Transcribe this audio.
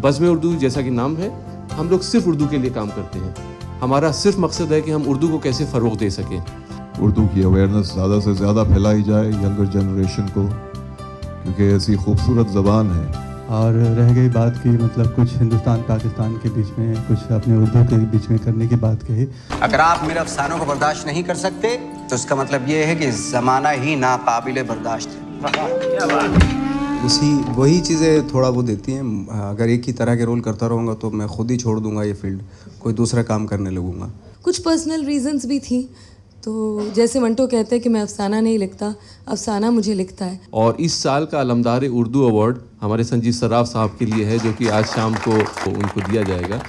बज़्म उर्दू जैसा कि नाम है, हम लोग सिर्फ उर्दू के लिए काम करते हैं। हमारा सिर्फ मकसद है कि हम उर्दू को कैसे फ़रोग़ दे सकें। उर्दू की अवेयरनेस ज़्यादा से ज़्यादा फैलाई जाए यंगर जनरेशन को, क्योंकि ऐसी खूबसूरत ज़बान है। और रह गई बात की मतलब कुछ हिंदुस्तान पाकिस्तान के बीच में, कुछ अपने उर्दू के बीच में करने की बात कही। अगर आप मेरे अफसानों को बर्दाश्त नहीं कर सकते तो इसका मतलब ये है कि ज़माना ही नाकाबिले बर्दाश्त है। वही चीज़ें थोड़ा वो देती हैं। अगर एक ही तरह के रोल करता रहूँगा तो मैं खुद ही छोड़ दूँगा ये फील्ड, कोई दूसरा काम करने लगूँगा। कुछ पर्सनल रीजंस भी थी, तो जैसे मंटो कहते हैं कि मैं अफसाना नहीं लिखता, अफसाना मुझे लिखता है। और इस साल का अलमदार उर्दू अवार्ड हमारे संजीव सराफ साहब के लिए है, जो कि आज शाम को उनको दिया जाएगा।